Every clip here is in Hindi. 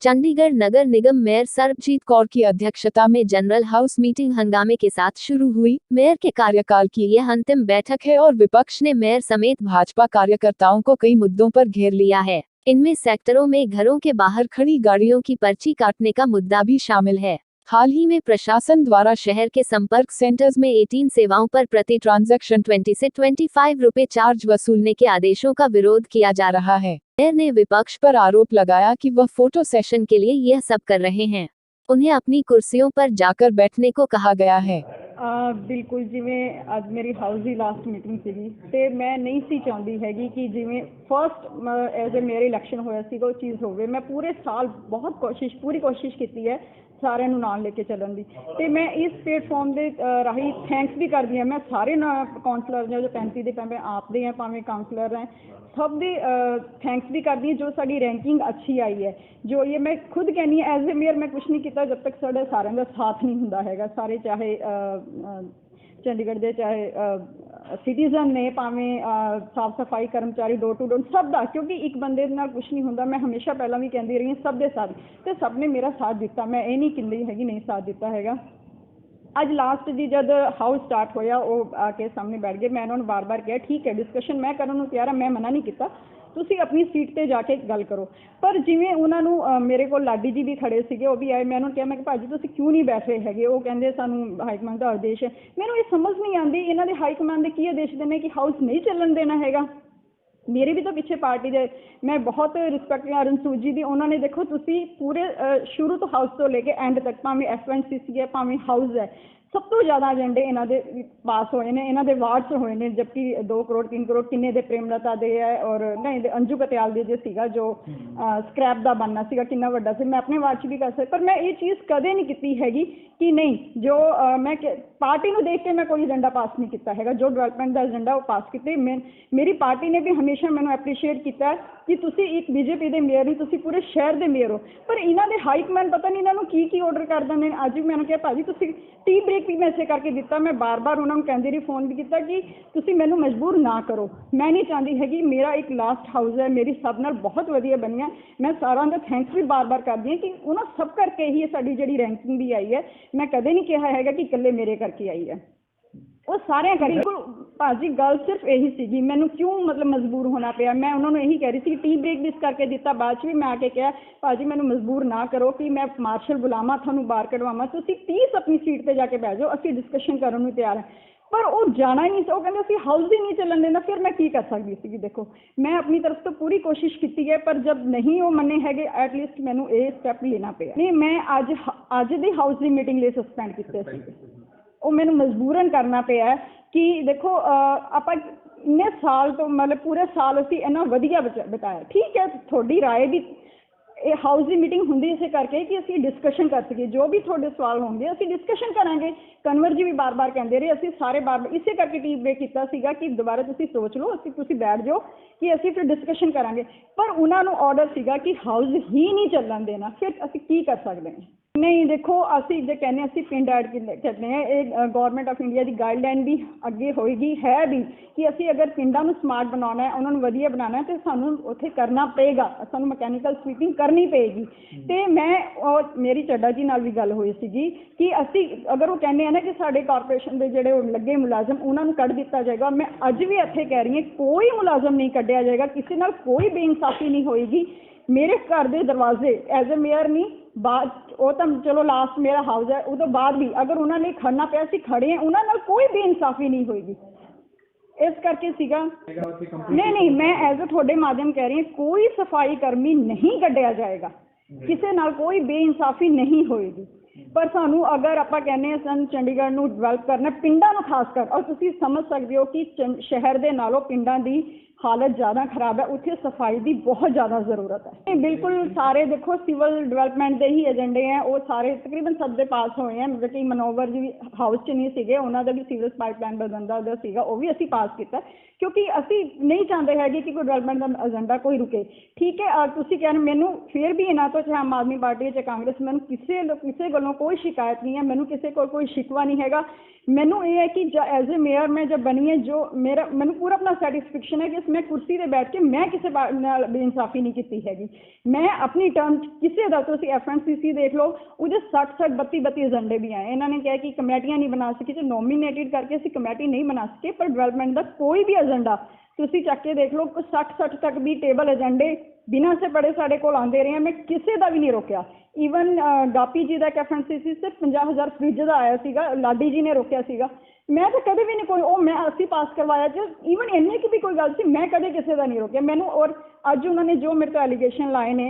चंडीगढ़ नगर निगम मेयर सरबजीत कौर की अध्यक्षता में जनरल हाउस मीटिंग हंगामे के साथ शुरू हुई। मेयर के कार्यकाल की यह अंतिम बैठक है और विपक्ष ने मेयर समेत भाजपा कार्यकर्ताओं को कई मुद्दों पर घेर लिया है। इनमें सेक्टरों में घरों के बाहर खड़ी गाड़ियों की पर्ची काटने का मुद्दा भी शामिल है। हाल ही में प्रशासन द्वारा शहर के संपर्क सेंटर्स में 18 सेवाओं पर प्रति ट्रांजैक्शन 20 से 25 रुपए चार्ज वसूलने के आदेशों का विरोध किया जा रहा है। मेयर ने विपक्ष पर आरोप लगाया कि वह फोटो सेशन के लिए यह सब कर रहे हैं। उन्हें अपनी कुर्सियों पर जाकर बैठने को कहा गया है। बिल्कुल जिमें अज मेरी हाउस की लास्ट मीटिंग सी ते मैं नहीं सी चाहती हैगी कि जिमें first as a mayor election होया सीगा वो चीज़ होवे। मैं पूरे साल बहुत पूरी कोशिश की है सारे नाल लेके चलन की। तो मैं इस प्लेटफॉर्म के राही थैंक्स भी करती हाँ। मैं सारे कौंसलर जो 35 के भावें आप दे हैं भावें काउंसलर हैं सब दी थैंक्स भी करती हूँ जो साड़ी रैंकिंग अच्छी आई है। जो ये मैं खुद कहनी एज ए मेयर मैं कुछ नहीं किया जब तक साढ़े सारे का साथ नहीं होंदा हैगा। सारे चाहे चंडीगढ़ के चाहे सिटीजन ने भावें साफ सफाई कर्मचारी डोर टू डोर सब का, क्योंकि एक बंदे नाल कुछ नहीं होंदा। मैं हमेशा पहला भी कहती रही सब के साथ तो सब ने मेरा साथ दिता। मैं ये नहीं कहती हैगी नहीं साथ दिता हैगा। अज लास्ट जी जब हाउस स्टार्ट होया वो आके सामने बैठ गए। मैं उन्होंने बार बार कहा ठीक है डिस्कशन मैं करने को तैयार हाँ, मैं मना नहीं किया तुसी अपनी सीट पर जाके गल करो। पर जिमें उन्होंने मेरे को लाडी जी भी खड़े थे वो भी आए। मैं उन्होंने कहा मैं भाजी तुसी क्यों नहीं बैठ रहे है। वो कहते सानू हाईकमान का आदेश है। मैंने ये समझ नहीं आती इन्हों के हाईकमान के की आदेश देने कि हाउस नहीं चलन देना हैगा। मेरे भी तो पिछे पार्टी दे मैं बहुत रिस्पैक्ट रणसूत जी की। उन्होंने देखो तुसी पूरे शुरू तो हाउस तो लेके एंड तक भावें FNCC है भावें हाउस है सब तो ज़्यादा एजेंडे इन्हों के पास होए ने। इन्हों के वार्ड्स होए ने जबकि 2 करोड़ 3 करोड़ किन्ने दे प्रेमलता दे है और नहीं अंजू कत्याल दे जो सीगा जो स्क्रैप का बनना सीगा कितना वड्डा सी। मैं अपने वार्ड भी कर सकती पर मैं ये चीज़ कदे नहीं की हैगी कि नहीं जो मैं पार्टी को देख के मैं कोई एजेंडा पास नहीं किया हैगा। जो डेवलपमेंट का एजेंडा वो पास किए। मेरी पार्टी ने भी हमेशा मैंने एप्रीशिएट किया कि तुसी एक BJP के मेयर नहीं तुसी पूरे शहर के मेयर हो। पर इन्हों के हाईकमैन पता नहीं इन्होंने की ऑर्डर कर देंगे। अज भी मैंने कहा भाजी तुसी टी ब्रेक भी मैं इसे करके दिता। मैं बार बार उन्होंने कहती रही फोन भी किया कि तुसी मैनू मजबूर ना करो। मैं नहीं चाहती हैगी मेरा एक लास्ट हाउस है मेरी सब नाल बहुत वधिया बनी है। मैं सारा का थैंक्स भी बार बार करती हाँ कि उन्होंने सब करके ही साड़ी जी रैंकिंग भी आई है। मैं कदे नहीं कहा है कि इकल्ले मेरे करके आई है वो सारे करी। भाजी गल सिर्फ यही सी मैनू क्यों मतलब मजबूर होना पाया। मैं उन्होंने यही कह रही थी टी ब्रेक भी इस करके दिता। बाद भी मैं आके कहा भाजी मैनू मजबूर ना करो कि मैं मार्शल बुलावा थानू बाहर कढ़वावा तुसी प्लीज़ अपनी सीट पर जाके बह जाओ असीं डिस्कशन करने को तैयार है। पर वो जाना ही नहीं वो कहते असं हाउस ही नहीं चलन देना। फिर मैं की कर सकती थी। देखो मैं अपनी तरफ तो पूरी कोशिश की है पर जब नहीं वो मने है एटलीस्ट मैनू ये स्टैप लेना पाया। नहीं मैं अज दी हाउस की मीटिंग लिए सस्पेंड किए वो मैंने मजबूरन करना पाया कि देखो आप इन्ने साल तो मतलब पूरे साल असी इन्ना वधिया बिताया। ठीक है थोड़ी राय भी हाउस की मीटिंग होंगी इसे करके कि असी डिस्कशन कर सके जो भी थोड़े सवाल होंगे असी डिस्कशन करांगे। कन्वर जी भी बार बार कहते रहे असी सारे बार बार इसे करके टी ब्रेक किया सीगा कि दोबारा तुसी सोच लो तुसी बैठ जाओ कि असी फिर डिस्कशन करांगे। पर उन्होंने ऑर्डर सीगा कि हाउस ही नहीं चलन देना। फिर असी की कर सकते हैं। नहीं देखो असी जो कहने असी पिंड ऐड करते हैं ये गवर्नमेंट ऑफ इंडिया की गाइडलाइन भी अगे होएगी है भी कि असी अगर पिंडों को स्मार्ट बनाना है उन्होंने वधिया बनाना है तो सानू उत्थे करना पेगा सानू मैकेनिकल स्वीपिंग करनी पेगी। तो मैं और मेरी चड्डा जी नाल भी गल हुई सी कि असी अगर वो कहने हैं ना कि साढ़े कारपोरेशन के जोड़े लगे मुलाजम उन्होंने कढ़ दिता जाएगा। मैं अज भी इत्थे कह रही हूँ कोई मुलाजम नहीं कढ़िया जाएगा किसी नाल कोई बेइंसाफी नहीं होएगी। मेरे घर के दरवाजे एज ए मेयर नहीं बाद वो तो चलो लास्ट मेरा हाउस है वो तो बाद भी अगर उन्होंने खड़ना पाया असी खड़े हैं उन्होंने कोई बेइंसाफी नहीं होएगी। इस करके सीगा नहीं मैं एज ए थोड़े माध्यम कह रही हूँ कोई सफाई कर्मी नहीं कढ़िया जाएगा किसी नाल कोई बेइंसाफी नहीं होएगी। पर सानू अगर आप कहने सन चंडीगढ़ नू डिवेलप करना पिंडां नू खासकर और तुसी समझ सकते हो कि शहर दे नालों पिंडां दी हालत ज़्यादा खराब है उत्थे सफाई की बहुत ज़्यादा जरूरत है। बिल्कुल सारे देखो सिविल डिवेलपमेंट के ही एजेंडे हैं वो सारे तकरीबन सब के पास हुए हैं। मतलब कि मनोवर जी भी हाउस च नहीं सीगे उन्होंने भी सीवरेज पाइपलाइन बदलने का सीगा वो भी असी पास किया क्योंकि असी नहीं चाहते है कि कोई डिवेलपमेंट का एजेंडा कोई रुके। ठीक है तुसी कहना मैनू फिर भी इन्हों तो चाहे आम आदमी पार्टी चाहे कांग्रेस मैनू किसी गलों कोई शिकायत नहीं है। मैनू किसी को कोई शिकवा नहीं है। ਮੈਨੂੰ ਇਹ ਹੈ ਕਿ ਐਜ਼ ए ਮੇयर ਮੈਂ जब बनी है जो मेरा ਮੈਨੂੰ ਪੂਰਾ ਆਪਣਾ ਸੈਟੀਸਫੈਕਸ਼ਨ ਹੈ ਕਿ ਮੈਂ ਕੁਰਸੀ ਤੇ ਬੈਠ ਕੇ ਮੈਂ ਕਿਸੇ ਨਾਲ ਬੇਇਨਸਾਫੀ ਨਹੀਂ ਕੀਤੀ ਹੈਗੀ। ਮੈਂ ਆਪਣੀ ਟਰਮ ਕਿਸੇ ਦਾ, ਤੁਸੀਂ FNCC ਦੇਖ ਲਓ, ਉਹਦੇ 60 32 ਏਜੰਡੇ ਵੀ ਆਏ। ਇਹਨਾਂ ਨੇ ਕਿਹਾ ਕਿ ਕਮੇਟੀਆਂ ਨਹੀਂ ਬਣਾ ਸਕੀ, ਜੋ ਨੋਮੀਨੇਟਡ ਕਰਕੇ ਅਸੀਂ ਕਮੇਟੀ ਨਹੀਂ ਬਣਾ ਸਕੇ, ਪਰ ਡਿਵੈਲਪਮੈਂਟ ਦਾ ਕੋਈ ਵੀ ਏਜੰਡਾ ਤੁਸੀਂ ਚੱਕ ਕੇ ਦੇਖ ਲਓ, 60 ਤੱਕ ਵੀ ਟੇਬਲ ਏਜੰਡੇ ਬਿਨਾਂ ਸੇ ਪੜੇ ਸਾਡੇ ਕੋਲ ਆਉਂਦੇ ਰਹੇ। ਮੈਂ ਕਿਸੇ ਦਾ ਵੀ ਨਹੀਂ ਰੋਕਿਆ। ਈਵਨ ਗਾਪੀ ਜੀ ਦਾ FNCC ਸਿਰਫ 50,000 ਫ੍ਰਿਜ ਦਾ ਆਇਆ ਸੀਗਾ, ਲਾਡੀ ਜੀ ਨੇ ਰੋਕਿਆ ਸੀਗਾ। ਮੈਂ ਤਾਂ ਕਦੇ ਵੀ ਨਹੀਂ ਕੋਈ ਉਹ ਮੈਂ ਅਸੀਂ ਪਾਸ ਕਰਵਾਇਆ ਜੀ। ਈਵਨ ਇੰਨੇ ਕੀ ਵੀ ਕੋਈ ਗੱਲ ਸੀ, ਮੈਂ ਕਦੇ ਕਿਸੇ ਦਾ ਨਹੀਂ ਰੋਕਿਆ ਮੈਨੂੰ। ਔਰ ਅੱਜ ਉਹਨਾਂ ਨੇ ਜੋ ਮੇਰੇ ਤੋਂ ਐਲੀਗੇਸ਼ਨ ਲਾਏ ਨੇ,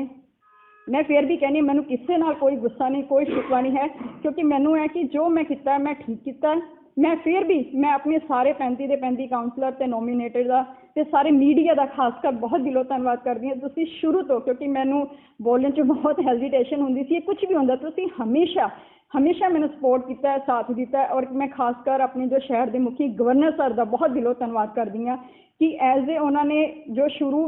मैं फिर भी कहनी मैंने किसी नाल कोई गुस्सा नहीं, कोई शिकवा नहीं है, क्योंकि मैनू है कि जो मैं किया मैं ठीक किया। मैं फिर भी मैं अपने सारे 35 ਦੇ 35 काउंसलर ते नोमीनेटेड का ते सारे मीडिया का खासकर बहुत दिलों धन्यवाद करदी हां। तुसीं शुरू तो, क्योंकि मैनू बोलने च बहुत हेजिटेशन हुंदी सी, कुछ भी हुंदा तुसीं हमेशा मैंने सपोर्ट किया, साथ दिता। और मैं खासकर अपने जो शहर के मुखी गवर्नर सर का बहुत दिलों धन्यवाद करदी हां कि एज ए उन्होंने जो शुरू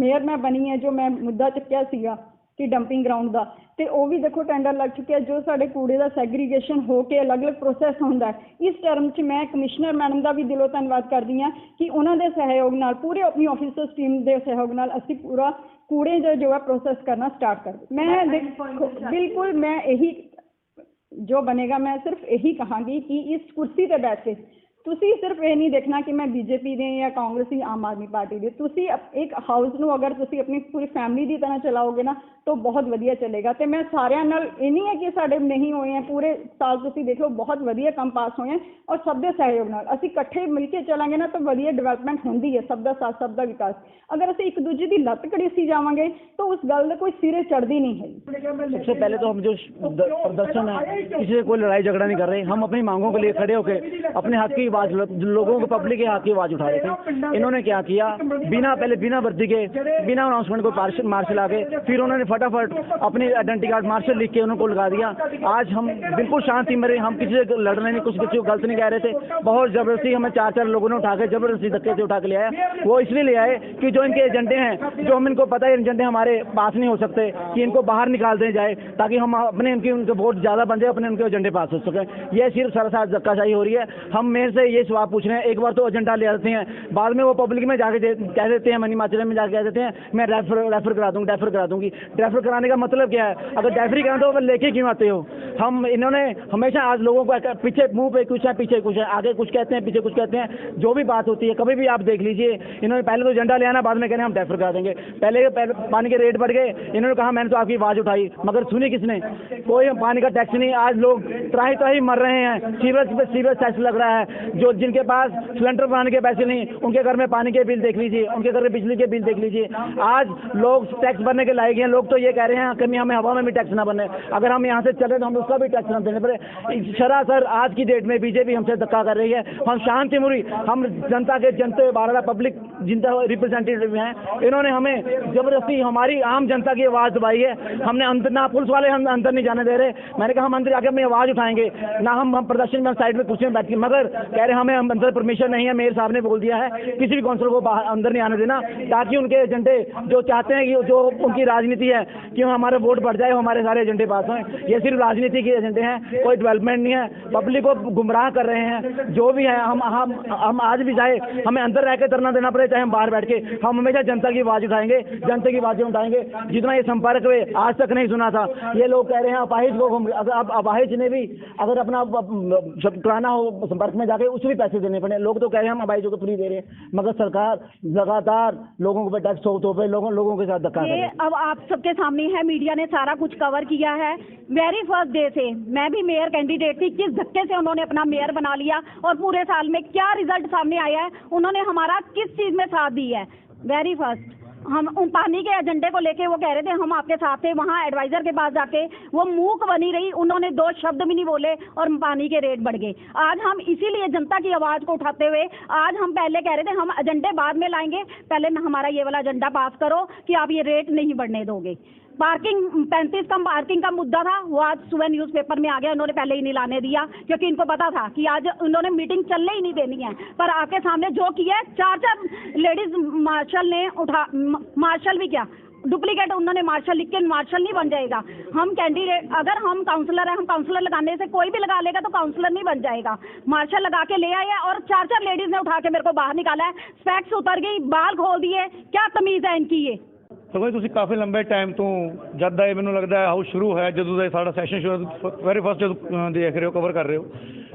मेयर मैं बनी है, जो मैं मुद्दा चुक्या सीगा कि डंपिंग ग्राउंड का, तो वह भी देखो टेंडर लग चुके हैं। जो साढ़े कूड़े का सैग्रीगेशन होकर अलग अलग प्रोसैस होंदा है, इस टर्म च मैं कमिश्नर मैडम का भी दिलों धन्यवाद करदी हां कि उन्होंने सहयोग नाल, पूरे अपनी ऑफिसर्स टीम के सहयोग नाल असीं पूरा कूड़े जो है प्रोसैस करना स्टार्ट कर दी। मैं बिल्कुल मैं यही जो बनेगा, मैं सिर्फ यही कहांगी कि इस कुर्सी पर बैठ के तुसी सिर्फ ये नहीं देखना कि मैं बीजेपी दे या कांग्रेस या आम आदमी पार्टी दे। तुसी एक हाउस नू अगर तुसी अपनी पूरी फैमिली की तरह चलाओगे ना तो बहुत वधिया चलेगा। तो मैं सारिਆਂ ਨਾਲ ये नहीं है कि साडे नहीं होए हैं, पूरे साल तुसी देख लो बहुत वधिया काम पास होए हैं। और सब दे सहयोग नाल असीं इकट्ठे मिल के चलांगे ना तो वधिया डेवलपमेंट होंदी है, सब दा साथ सब दा विकास। अगर असीं एक दूजे की लत्त घड़ीसी जावांगे तो उस गल कोई सिरे चढ़दी नहीं है। सबसे पहले तो हम जो प्रदर्शन है, किसी से कोई लड़ाई झगड़ा नहीं कर रहे, हम अपनी मांगों के लिए खड़े होकर अपने हक की आवाज, लोगों को पब्लिक के हक की आवाज उठा रहे थे। इन्होंने क्या किया, बिना वर्दी के, बिना अनाउंसमेंट को मार्शल आके, फिर उन्होंने फटाफट अपनी आइडेंटिटी कार्ड मार्शल लिख के उनको लगा दिया। आज हम बिल्कुल शांति में रहे, हम किसी से लड़ रहे नहीं, कुछ किसी को गलत नहीं कह रहे थे। बहुत जबरदस्ती हमें 4 लोगों ने उठा के जबरदस्ती धक्के से उठा के ले आया। वो इसलिए ले आए कि जो इनके एजेंडे हैं, जो हम इनको पता है एजेंडे हमारे पास नहीं हो सकते, कि इनको बाहर निकाल दें जाए ताकि हम अपने उनके वोट ज्यादा बन जाए, अपने उनके एजेंडे पास हो सके। ये सिर्फ सरसार धक्काशाही हो रही है। हम मेयर से ये सवाल पूछ रहे हैं, एक बार तो एजेंडा ले आते हैं, बाद में वो पब्लिक में जाके कह देते हैं, मनी हिमाचल में जाके कह देते हैं मैं रेफर करा दूंगी। रेफर कराने का मतलब क्या है? अगर रेफरी करा तो लेके क्यों आते हो? हम इन्होंने हमेशा आज लोगों को पीछे मुंह पे कुछ है, पीछे कुछ है, आगे कुछ कहते हैं, पीछे कुछ कहते हैं। जो भी बात होती है कभी भी आप देख लीजिए, इन्होंने पहले तो एजेंडा ले आना, बाद में कह रहे हैं हम रेफर करा देंगे। पहले पानी के रेट बढ़ गए, इन्होंने कहा मैंने तो आपकी आवाज उठाई, मगर सुनी किसने? कोई पानी का टैक्स नहीं। आज लोग त्राही मर रहे हैं, सीवरेज टैक्स लग रहा है। जो जिनके पास सिलेंडर बनाने के पैसे नहीं, उनके घर में पानी के बिल देख लीजिए, उनके घर में बिजली के बिल देख लीजिए। आज लोग टैक्स भरने के लायक हैं। लोग तो ये कह रहे हैं कि हमें हवा में भी टैक्स ना बने, अगर हम यहाँ से चले तो हम उसका भी टैक्स ना देने पड़े। सरासर आज की डेट में बीजेपी हमसे धक्का कर रही है। हम शांति मुरी, हम जनता के जनते 12 पब्लिक जिनका रिप्रेजेंटेटिव हैं, इन्होंने हमें जबरदस्ती हमारी आम जनता की आवाज़ दबाई है। हमने अंदर ना, पुलिस वाले हम अंदर नहीं जाने दे रहे। मैंने कहा हम अंदर जाके अपनी आवाज़ उठाएंगे ना, हम प्रदर्शन में साइड में कुर्सी में बैठ के, मगर कह रहे हमें अंदर परमिशन नहीं है। मेयर साहब ने बोल दिया है किसी भी काउंसिलर को बाहर अंदर नहीं आने देना, ताकि उनके एजेंडे जो चाहते हैं कि जो उनकी राजनीति है कि हमारे वोट बढ़ जाए, हमारे सारे एजेंडे पास हों। ये सिर्फ राजनीति के एजेंडे हैं, कोई डेवलपमेंट नहीं है। पब्लिक को गुमराह कर रहे हैं। जो भी है हम आज भी चाहे हमें अंदर रह के धरना देना पड़े, चाहे हम बाहर बैठ के, हम हमेशा जनता की आवाज़ उठाएंगे, जनता की आवाज़ें उठाएंगे। जितना ये संपर्क हुए आज तक नहीं सुना था। ये लोग कह रहे हैं अपाहिज को, अब अपाहिज ने भी अगर अपना कराना हो संपर्क में जाके उससे भी पैसे देने पड़े। लोग तो कह रहे हैं हम अपाहिजों को फ्री दे रहे हैं, मगर सरकार लगातार लोगों को टैक्स पे लोगों के साथ धक्का कर रही है। अब आप सबके सामने है, मीडिया ने सारा कुछ कवर किया है। वेरी फर्स्ट डे से मैं भी मेयर कैंडिडेट थी, किस धक्के से उन्होंने अपना मेयर बना लिया और पूरे साल में क्या रिजल्ट सामने आया है, उन्होंने हमारा किस चीज में साथ दी है। वेरी फर्स्ट हम उन पानी के एजेंडे को लेके वो कह रहे थे हम आपके साथ थे, वहाँ एडवाइजर के पास जाके वो मूक बनी रही, उन्होंने 2 शब्द भी नहीं बोले और पानी के रेट बढ़ गए। आज हम इसीलिए जनता की आवाज़ को उठाते हुए आज हम पहले कह रहे थे हम एजेंडे बाद में लाएंगे, पहले हमारा ये वाला एजेंडा पास करो कि आप ये रेट नहीं बढ़ने दोगे। पार्किंग 35 का पार्किंग का मुद्दा था, वो आज सुबह न्यूज़पेपर में आ गया, उन्होंने पहले ही नहीं लाने दिया क्योंकि इनको पता था कि आज उन्होंने मीटिंग चलने ही नहीं देनी है। पर आपके सामने जो किया 4 लेडीज मार्शल ने मार्शल भी क्या डुप्लीकेट उन्होंने मार्शल लिख के, मार्शल नहीं बन जाएगा। हम कैंडिडेट, अगर हम काउंसलर हैं, हम काउंसलर लगाने से कोई भी लगा लेगा तो काउंसलर नहीं बन जाएगा। मार्शल लगा के ले आए और 4-4 लेडीज ने उठा के मेरे को बाहर निकाला है, स्पेक्स उतर गई, बाल खोल दिए, क्या तमीज है इनकी ये। तो भाई ਤੁਸੀਂ ਕਾਫੀ ਲੰਬੇ ਟਾਈਮ ਤੋਂ ਜਦ ਦਾ ਇਹ ਮੈਨੂੰ ਲੱਗਦਾ ਹੈ ਹਾਊਸ ਸ਼ੁਰੂ ਹੋਇਆ, ਜਦੋਂ ਦਾ ਇਹ ਸਾਡਾ ਸੈਸ਼ਨ ਸ਼ੁਰੂ ਵੈਰੀ ਫਸਟ ਜਦੋਂ ਦੇਖ ਰਹੇ ਹੋ, ਕਵਰ ਕਰ ਰਹੇ ਹੋ,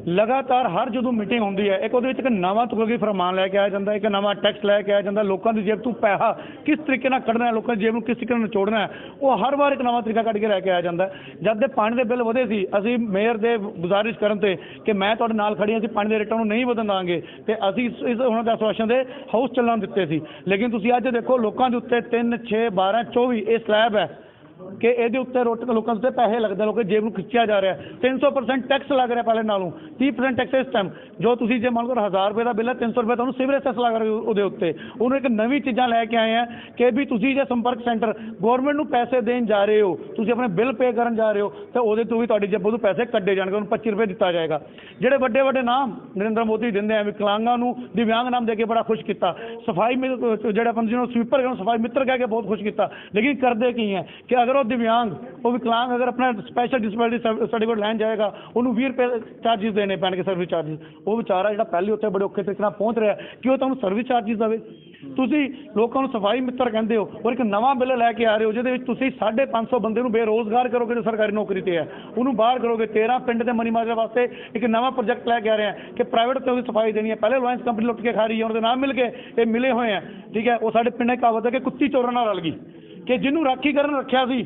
ਲਗਾਤਾਰ ਹਰ ਜਦੋਂ ਮੀਟਿੰਗ ਹੁੰਦੀ ਹੈ ਇੱਕ ਉਹਦੇ ਵਿੱਚ ਇੱਕ ਨਵਾਂ ਤੁਗਲਕੀ ਫਰਮਾਨ ਲੈ ਕੇ ਆਇਆ ਜਾਂਦਾ, ਇੱਕ ਨਵਾਂ ਟੈਕਸ ਲੈ ਕੇ ਆਇਆ ਜਾਂਦਾ, ਲੋਕਾਂ ਦੀ ਜੇਬ ਤੋਂ ਪੈਸਾ ਕਿਸ ਤਰੀਕੇ ਨਾਲ ਕੱਢਣਾ ਹੈ, ਲੋਕਾਂ ਦੀ ਜੇਬ ਨੂੰ ਕਿਸ ਤਰੀਕੇ ਨਾਲ ਨਿਚੋੜਨਾ ਹੈ, ਉਹ ਹਰ ਵਾਰ ਇੱਕ ਨਵਾਂ ਤਰੀਕਾ ਕੱਢ ਕੇ ਲੈ ਕੇ ਆਇਆ ਜਾਂਦਾ। ਜਦ ਦੇ ਪਾਣੀ ਦੇ ਬਿੱਲ ਵਧੇ ਸੀ, ਅਸੀਂ ਮੇਅਰ ਦੇ ਗੁਜ਼ਾਰਿਸ਼ ਕਰਨ ਤੇ ਕਿ ਮੈਂ ਤੁਹਾਡੇ ਨਾਲ ਖੜੀ, ਅਸੀਂ ਪਾਣੀ ਦੇ ਰੇਟਾਂ ਨੂੰ ਨਹੀਂ ਵਧਣ ਦਾਂਗੇ ਤੇ ਅਸੀਂ ਇਸ ਉਹਨਾਂ ਦੇ ਆਸ਼ਵਾਸਨ ਦੇ ਹਾਊਸ ਚੱਲਣ ਦਿੱਤੇ ਸੀ। ਲੇਕਿਨ ਤੁਸੀਂ ਅੱਜ ਦੇਖੋ ਲੋਕਾਂ ਦੇ ਉੱਤੇ 3, 6, 12, 24 ਇਹ ਸਲੈਬ ਹੈ ਕਿ ਇਹਦੇ ਉੱਤੇ ਲੋਕਾਂ ਦੇ ਪੈਸੇ ਲੱਗਦੇ, ਲੋਕਾਂ ਦੀ ਜੇਬ ਨੂੰ ਖਿੱਚਿਆ ਜਾ ਰਿਹਾ। 300% ਟੈਕਸ ਲੱਗ ਰਿਹਾ ਪਹਿਲੇ ਨਾਲੋਂ, 30% ਟੈਕਸ ਇਸ ਟਾਈਮ। ਜੋ ਤੁਸੀਂ ਜੇ ਮੰਨ ਲਓ 1000 ਰੁਪਏ ਦਾ ਬਿੱਲ ਹੈ, 300 ਰੁਪਏ ਤੁਹਾਨੂੰ ਸਿਵਲ ਟੈਕਸ ਲੱਗ ਰਿਹਾ ਉਹਦੇ ਉੱਤੇ। ਉਹਨੂੰ ਇੱਕ ਨਵੀਂ ਚੀਜ਼ਾਂ ਲੈ ਕੇ ਆਏ ਆ ਕਿ ਵੀ ਤੁਸੀਂ ਜੇ ਸੰਪਰਕ ਸੈਂਟਰ ਗਵਰਨਮੈਂਟ ਨੂੰ ਪੈਸੇ ਦੇਣ ਜਾ ਰਹੇ ਹੋ, ਤੁਸੀਂ ਆਪਣੇ ਬਿੱਲ ਪੇ ਕਰਨ ਜਾ ਰਹੇ ਹੋ ਤਾਂ ਉਹਦੇ ਤੋਂ ਵੀ ਤੁਹਾਡੀ ਜੇਬੋਂ ਤੋਂ ਪੈਸੇ ਕੱਢੇ ਜਾਣਗੇ, ਉਹਨੂੰ 25 ਰੁਪਏ ਦਿੱਤਾ ਜਾਏਗਾ। ਜਿਹੜੇ ਵੱਡੇ ਵੱਡੇ ਨਾਮ ਨਰਿੰਦਰ ਮੋਦੀ ਦਿੰਦੇ ਆ, ਵਿਕਲਾਂਗਾਂ ਨੂੰ ਦਿਵਿਆਂਗ ਨਾਮ ਦੇ ਕੇ ਬੜਾ ਖੁਸ਼ ਕੀਤਾ, ਸਫਾਈ ਜਿਹੜਾ ਆਪਾਂ ਜਿਹਨੂੰ ਸਵੀਪਰ ਕਹਿੰਦੇ ਸਫਾਈ ਮਿੱਤਰ ਕਹਿ ਕੇ ਬਹੁਤ ਖੁਸ਼ ਕੀਤਾ। ਲੇਕਿਨ ਕਰਦੇ ਕੀ ਹੈ ਕਿ ਅਗਰ ਉਹ ਦਿਵਿਆਂਗ, ਉਹ ਵਿਕਲਾਂਗ ਅਗਰ ਆਪਣਾ ਸਪੈਸ਼ਲ ਡਿਸੇਬਿਲਿਟੀ ਸਰਟੀਫਿਕੇਟ ਲੈਣ ਜਾਏਗਾ, ਉਹਨੂੰ 20 ਰੁਪਏ ਚਾਰਜਿਸ ਦੇਣੇ ਪੈਣਗੇ, ਸਰਵਿਸ ਚਾਰਜਿਸ। ਉਹ ਵਿਚਾਰਾ ਜਿਹੜਾ ਪਹਿਲੇ ਉੱਥੇ ਬੜੇ ਔਖੇ ਤਰੀਕੇ ਨਾਲ ਪਹੁੰਚ ਰਿਹਾ ਕਿ ਉਹ ਤੁਹਾਨੂੰ ਸਰਵਿਸ ਚਾਰਜਿਸ ਦੇਵੇ। ਤੁਸੀਂ ਲੋਕਾਂ ਨੂੰ ਸਫਾਈ ਮਿੱਤਰ ਕਹਿੰਦੇ ਹੋ ਔਰ ਇੱਕ ਨਵਾਂ ਬਿੱਲ ਲੈ ਕੇ ਆ ਰਹੇ ਹੋ ਜਿਹਦੇ ਵਿੱਚ ਤੁਸੀਂ 550 ਬੰਦੇ ਨੂੰ ਬੇਰੋਜ਼ਗਾਰ ਕਰੋਗੇ ਜੋ ਸਰਕਾਰੀ ਨੌਕਰੀ ਤੇ ਹੈ, ਉਹਨੂੰ ਬਾਹਰ ਕਰੋਗੇ। 13 ਪਿੰਡ ਦੇ ਮਨੀ ਮਾਜਰੇ ਵਾਸਤੇ ਇੱਕ ਨਵਾਂ ਪ੍ਰੋਜੈਕਟ ਲੈ ਕੇ ਆ ਰਹੇ ਆ ਕਿ ਪ੍ਰਾਈਵੇਟ ਤੇ ਉਹਦੀ ਸਫਾਈ ਦੇਣੀ ਹੈ। ਪਹਿਲੇ ਅਲਾਇੰਸ ਕੰਪਨੀ ਲੁੱਟ ਕੇ ਖਾ ਰਹੀ ਹੈ, ਉਹਨਾਂ ਦੇ ਨਾਲ ਮਿਲ ਕੇ ਇਹ ਮਿਲੇ ਹੋਏ ਆ, ਠੀਕ ਹੈ। ਉਹ ਸਾਡੇ ਪਿੰਡ ਕਹਾਵਤ ਹੈ ਕਿ ਕੁੱਤੀ ਚੋਰਾਂ ਨਾਲ ਰਲ ਗਈ, ਕਿ ਜਿਹਨੂੰ ਰਾਖੀ ਕਰਨ ਰੱਖਿਆ ਸੀ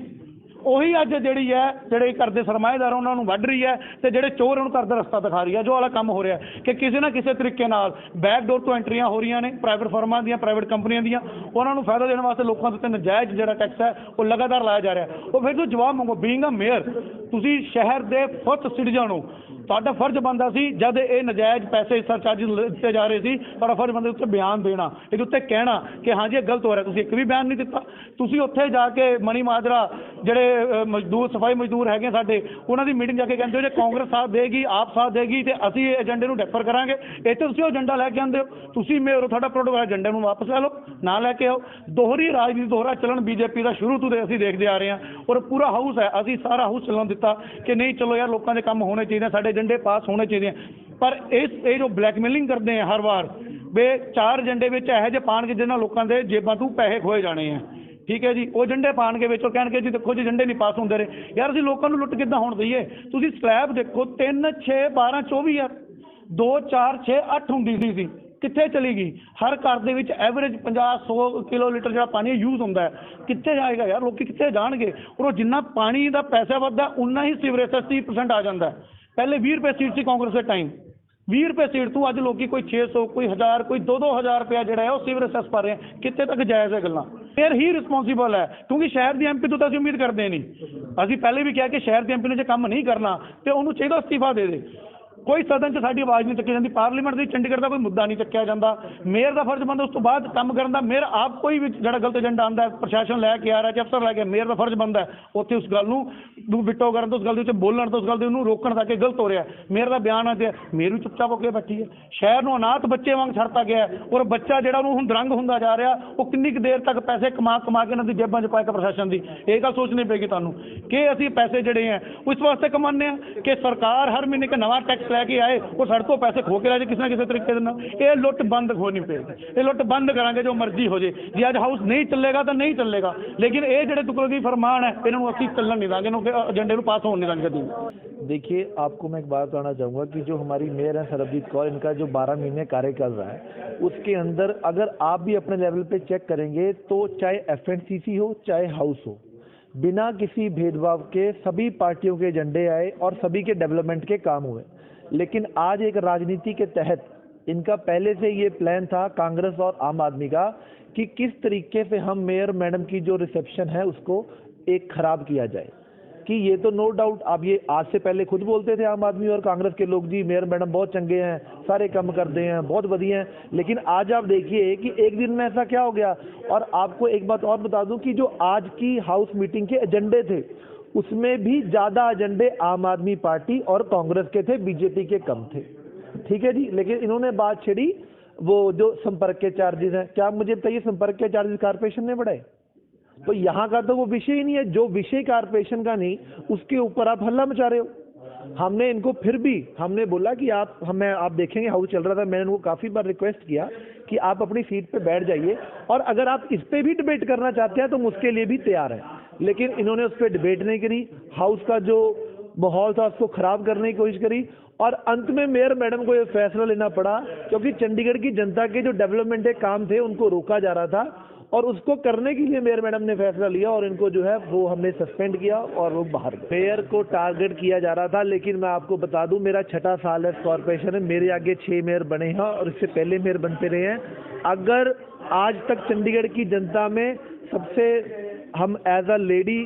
ਉਹੀ ਅੱਜ ਜਿਹੜੀ ਹੈ ਜਿਹੜੇ ਘਰ ਦੇ ਸਰਮਾਏਦਾਰ ਉਹਨਾਂ ਨੂੰ ਵੱਢ ਰਹੀ ਹੈ ਤੇ ਜਿਹੜੇ ਚੋਰ ਉਹਨੂੰ ਘਰ ਦਾ ਰਸਤਾ ਦਿਖਾ ਰਹੀ ਹੈ। ਜੋ ਵਾਲਾ ਕੰਮ ਹੋ ਰਿਹਾ ਕਿ ਕਿਸੇ ਨਾ ਕਿਸੇ ਤਰੀਕੇ ਨਾਲ ਬੈਕਡੋਰ ਤੋਂ ਐਂਟਰੀਆਂ ਹੋ ਰਹੀਆਂ ਨੇ ਪ੍ਰਾਈਵੇਟ ਫਰਮਾਂ ਦੀਆਂ, ਪ੍ਰਾਈਵੇਟ ਕੰਪਨੀਆਂ ਦੀਆਂ, ਉਹਨਾਂ ਨੂੰ ਫਾਇਦਾ ਦੇਣ ਵਾਸਤੇ ਲੋਕਾਂ ਦੇ ਉੱਤੇ ਨਜਾਇਜ਼ ਜਿਹੜਾ ਟੈਕਸ ਹੈ ਉਹ ਲਗਾਤਾਰ ਲਾਇਆ ਜਾ ਰਿਹਾ। ਉਹ ਫਿਰ ਤੋਂ ਜਵਾਬ ਮੰਗੋ। ਬੀਇੰਗ ਅ ਮੇਅਰ, ਤੁਸੀਂ ਸ਼ਹਿਰ ਦੇ ਫਸਟ ਸਿਟੀਜ਼ਨ ਹੋ, ਤੁਹਾਡਾ ਫਰਜ਼ ਬਣਦਾ ਸੀ ਜਦ ਇਹ ਨਜਾਇਜ਼ ਪੈਸੇ ਸਰਚਾਰਜਿਸ ਦਿੱਤੇ ਜਾ ਰਹੇ ਸੀ, ਤੁਹਾਡਾ ਫਰਜ਼ ਬਣਦਾ ਉੱਤੇ ਬਿਆਨ ਦੇਣਾ, ਇਹਦੇ ਉੱਤੇ ਕਹਿਣਾ ਕਿ ਹਾਂਜੀ ਇਹ ਗਲਤ ਹੋ ਰਿਹਾ। ਤੁਸੀਂ ਇੱਕ ਵੀ ਬਿਆਨ ਨਹੀਂ ਦਿੱਤਾ। ਤੁਸੀਂ ਉੱਥੇ ਜਾ ਕੇ ਮਨੀ ਮਾਜਰਾ ਜਿਹੜੇ ਮਜ਼ਦੂਰ ਸਫਾਈ ਮਜ਼ਦੂਰ ਹੈਗੇ ਸਾਡੇ, ਉਹਨਾਂ ਦੀ ਮੀਟਿੰਗ ਜਾ ਕੇ ਕਹਿੰਦੇ ਹੋ ਜੇ ਕਾਂਗਰਸ ਸਾਥ ਦੇਗੀ, ਆਪ ਸਾਥ ਦੇਗੀ ਤੇ ਅਸੀਂ ਇਹ ਏਜੰਡੇ ਨੂੰ ਡੈਫਰ ਕਰਾਂਗੇ। ਇੱਥੇ ਤੁਸੀਂ ਉਹ ਏਜੰਡਾ ਲੈ ਕੇ ਆਉਂਦੇ ਹੋ, ਤੁਸੀਂ ਮੇਅਰ ਹੋ, ਤੁਹਾਡਾ ਪ੍ਰੋਟੋਕਾਲ ਏਜੰਡੇ ਨੂੰ ਵਾਪਸ ਲੈ ਲਓ, ਨਾ ਲੈ ਕੇ ਆਓ। ਦੋਹਰੀ ਰਾਜਨੀਤੀ, ਦੋਹਰਾ ਚੱਲਣ ਬੀਜੇਪੀ ਦਾ ਸ਼ੁਰੂ ਤੋਂ ਅਸੀਂ ਦੇਖਦੇ ਆ ਰਹੇ ਹਾਂ ਔਰ ਪੂਰਾ ਹਾਊਸ ਹੈ, ਅਸੀਂ ਸਾਰਾ ਹਾਊਸ ਚੱਲਣ ਦਿੱਤਾ ਕਿ ਨਹੀਂ ਚਲੋ ਯਾਰ ਲੋਕਾਂ ਦੇ ਕੰਮ ਹੋਣੇ ਚਾਹੀਦੇ, ਸਾਡੇ ਏਜੰਡੇ ਪਾਸ ਹੋਣੇ ਚਾਹੀਦੇ। ਪਰ ਇਹ ਜੋ ਬਲੈਕਮੇਲਿੰਗ ਕਰਦੇ ਆ ਹਰ ਵਾਰ ਵੇ 4 ਏਜੰਡੇ ਵਿੱਚ ਇਹੋ ਜਿਹੇ ਪਾਣਗੇ ਜਿਹਨਾਂ ਲੋਕਾਂ ਦੇ ਜੇਬਾਂ ਤੋਂ ਪੈਸੇ ਖੋਏ ਜਾਣੇ ਆ, ਠੀਕ ਹੈ ਜੀ। ਉਹ ਏਜੰਡੇ ਪਾਣਗੇ ਵਿੱਚ ਉਹ ਕਹਿਣਗੇ ਜੀ ਦੇਖੋ ਜੀ ਏਜੰਡੇ ਨਹੀਂ ਪਾਸ ਹੁੰਦੇ ਰਹੇ। ਯਾਰ ਅਸੀਂ ਲੋਕਾਂ ਨੂੰ ਲੁੱਟ ਕਿੱਦਾਂ ਹੋਣ ਦਈਏ? ਤੁਸੀਂ ਸਲੈਬ ਦੇਖੋ 3, 6, 12, 24 ਯਾਰ 2, 4, 6, 8 ਹੁੰਦੀ ਸੀ, ਕਿੱਥੇ ਚਲੀ ਗਈ? ਹਰ ਘਰ ਦੇ ਵਿੱਚ ਐਵਰੇਜ 50-100 ਕਿਲੋਲੀਟਰ ਜਿਹੜਾ ਪਾਣੀ ਯੂਜ਼ ਹੁੰਦਾ ਹੈ, ਕਿੱਥੇ ਜਾਏਗਾ ਯਾਰ? ਲੋਕੀ ਕਿੱਥੇ ਜਾਣਗੇ? ਔਰ ਜਿੰਨਾ ਪਾਣੀ ਦਾ ਪੈਸਾ ਵੱਧਦਾ ਉਨਾ ਹੀ ਸੀਵਰੇਜ 30% ਆ ਜਾਂਦਾ। ਪਹਿਲੇ 20 ਰੁਪਏ ਸੀਟ ਸੀ ਕਾਂਗਰਸ ਦੇ ਟਾਈਮ, 20 ਰੁਪਏ ਸੀਟ ਤੋਂ ਅੱਜ ਲੋਕੀ ਕੋਈ 600, ਕੋਈ 1000, ਕੋਈ 2-2000 ਰੁਪਇਆ ਜਿਹੜਾ ਹੈ ਉਹ ਸੀਵਰੇਜ ਸੈਸ ਭਰ ਰਹੇ ਆ। ਕਿੱਥੇ ਤੱਕ ਜਾਇਜ਼ ਹੈ ਗੱਲਾਂ? ਫਿਰ ਹੀ ਰਿਸਪੌਂਸੀਬਲ ਹੈ ਕਿਉਂਕਿ ਸ਼ਹਿਰ ਦੀ ਐਮਪੀ ਤੋਂ ਤਾਂ ਅਸੀਂ ਉਮੀਦ ਕਰਦੇ ਨਹੀਂ। ਅਸੀਂ ਪਹਿਲੇ ਵੀ ਕਿਹਾ ਕਿ ਸ਼ਹਿਰ ਦੇ ਐਮਪੀ ਨੇ ਜੇ ਕੰਮ ਨਹੀਂ ਕਰਨਾ ਤੇ ਉਹਨੂੰ ਚਾਹੀਦਾ ਅਸਤੀਫਾ ਦੇ ਦੇ। ਕੋਈ ਸਦਨ 'ਚ ਸਾਡੀ ਆਵਾਜ਼ ਨਹੀਂ ਚੱਕੀ ਜਾਂਦੀ, ਪਾਰਲੀਮੈਂਟ ਦੀ ਚੰਡੀਗੜ੍ਹ ਦਾ ਕੋਈ ਮੁੱਦਾ ਨਹੀਂ ਚੱਕਿਆ ਜਾਂਦਾ। ਮੇਅਰ ਦਾ ਫਰਜ਼ ਬਣਦਾ ਉਸ ਤੋਂ ਬਾਅਦ ਕੰਮ ਕਰਨ ਦਾ। ਮੇਅਰ ਆਪ ਕੋਈ ਵੀ ਜਿਹੜਾ ਗਲਤ ਏਜੰਡਾ ਆਉਂਦਾ ਹੈ, ਪ੍ਰਸ਼ਾਸਨ ਲੈ ਕੇ ਆ ਰਿਹਾ, ਅਫਸਰ ਲੈ ਕੇ, ਮੇਅਰ ਦਾ ਫਰਜ਼ ਬਣਦਾ ਉੱਥੇ ਉਸ ਗੱਲ ਨੂੰ ਵਿਟੋ ਕਰਨ ਤੋਂ, ਉਸ ਗੱਲ ਦੇ ਉੱਤੇ ਬੋਲਣ ਤੋਂ, ਉਸ ਗੱਲ ਦੇ ਉਹਨੂੰ ਰੋਕਣ ਦਾ ਕਿ ਗਲਤ ਹੋ ਰਿਹਾ। ਮੇਅਰ ਦਾ ਬਿਆਨ ਆ ਤੇ ਮੇਅਰ ਵੀ ਚੁੱਪਚਾਪ ਹੋ ਕੇ ਬੈਠੀ ਹੈ। ਸ਼ਹਿਰ ਨੂੰ ਅਨਾਥ ਬੱਚੇ ਵਾਂਗ ਛੱਡਤਾ ਗਿਆ ਔਰ ਬੱਚਾ ਜਿਹੜਾ ਉਹਨੂੰ ਹੁਣ ਦਰੰਗ ਹੁੰਦਾ ਜਾ ਰਿਹਾ, ਉਹ ਕਿੰਨੀ ਕੁ ਦੇਰ ਤੱਕ ਪੈਸੇ ਕਮਾ ਕੇ ਇਹਨਾਂ ਦੀ ਜੇਬਾਂ 'ਚ ਪਾਏਗਾ ਪ੍ਰਸ਼ਾਸਨ ਦੀ। ਇਹ ਗੱਲ ਸੋਚਣੀ ਪਏਗੀ ਤੁਹਾਨੂੰ ਕਿ ਅਸੀਂ ਪੈਸੇ ਜਿਹੜੇ ਆ ਉਸ ਵਾਸਤੇ ਕਮਾਉਂਦੇ ਹਾਂ ਕਿ ਸਰਕਾਰ ਹਰ ਮਹੀਨੇ ਇੱਕ ਨਵਾਂ ਟੈਕਸ ਲੈ ਕੇ ਆਏ ਉਹ ਸਾਡੇ ਤੋਂ ਪੈਸੇ ਖੋ ਕੇ ਲੈ ਜਾਏ ਕਿਸੇ ਨਾ ਕਿਸੇ ਤਰੀਕੇ ਦੇ ਨਾਲ। ਇਹ ਲੁੱਟ ਬੰਦ ਹੋਣੀ ਪਏਗੀ, ਇਹ ਲੁੱਟ ਬੰਦ ਕਰਾਂਗੇ ਜੋ ਮਰਜ਼ੀ ਹੋ ਜੇ। ਜੇ ਅੱਜ ਹਾਊਸ ਨਹੀਂ ਚੱਲੇਗਾ ਤਾਂ ਨਹੀਂ ਚੱਲੇਗਾ, ਲੇਕਿਨ ਇਹ ਜਿਹੜੇ ਤੁਗਲਕੀ ਫਰਮਾਨ ਹੈ ਇਹਨਾਂ ਨੂੰ ਅਸੀਂ ਚੱਲਣ ਨਹੀਂ ਦਾਂਗੇ, ਇਹਨਾਂ ਏਜੰਡੇ ਨੂੰ पास होने लग गई। देखिए, आपको मैं एक बात बताना चाहूँगा कि जो हमारी मेयर हैं सरबजीत कौर, इनका जो 12 महीने कार्य चल रहा है उसके अंदर अगर आप भी अपने लेवल पे चेक करेंगे तो चाहे FNCC हो चाहे हाउस हो, बिना किसी भेदभाव के सभी पार्टियों के एजेंडे आए और सभी के डेवलपमेंट के काम हुए। लेकिन आज एक राजनीति के तहत इनका पहले से ये प्लान था कांग्रेस और आम आदमी का कि किस तरीके से हम मेयर मैडम की जो रिसेप्शन है उसको एक खराब किया जाए। कि ये तो नो डाउट आप ये आज से पहले खुद बोलते थे आम आदमी और कांग्रेस के लोग, जी मेयर मैडम बहुत चंगे हैं, सारे काम करते हैं, बहुत बढ़िया हैं। लेकिन आज आप देखिए कि एक दिन में ऐसा क्या हो गया। और आपको एक बात और बता दूं कि जो आज की हाउस मीटिंग के एजेंडे थे उसमें भी ज़्यादा एजेंडे आम आदमी पार्टी और कांग्रेस के थे, बीजेपी के कम थे, ठीक है जी। लेकिन इन्होंने बात छेड़ी वो जो संपर्क के चार्जेस हैं। क्या आप मुझे बताइए, संपर्क के चार्जेस कारपोरेशन ने बढ़ाए? तो यहाँ का तो वो विषय ही नहीं है, जो विषय कारपोरेशन का नहीं उसके ऊपर आप हल्ला मचा रहे हो। हमने इनको फिर भी हमने बोला कि आप देखेंगे हाउस चल रहा था, मैंने उनको काफ़ी बार रिक्वेस्ट किया कि आप अपनी सीट पे बैठ जाइए, और अगर आप इस पे भी डिबेट करना चाहते हैं तो हम उसके लिए भी तैयार हैं। लेकिन इन्होंने उस पर डिबेट नहीं करी, हाउस का जो माहौल था उसको खराब करने की कोशिश करी, और अंत में मेयर मैडम को ये फैसला लेना पड़ा क्योंकि चंडीगढ़ की जनता के जो डेवलपमेंट के काम थे उनको रोका जा रहा था, और उसको करने के लिए मेयर मैडम ने फैसला लिया और इनको जो है वो हमने सस्पेंड किया और वो बाहर गए। मेयर को टारगेट किया जा रहा था, लेकिन मैं आपको बता दूं मेरा 6ठा साल है कॉर्पोरेशन में, मेरे आगे 6 मेयर बने हैं और इससे पहले मेयर बनते रहे हैं। अगर आज तक चंडीगढ़ की जनता में सबसे हम एज अ लेडी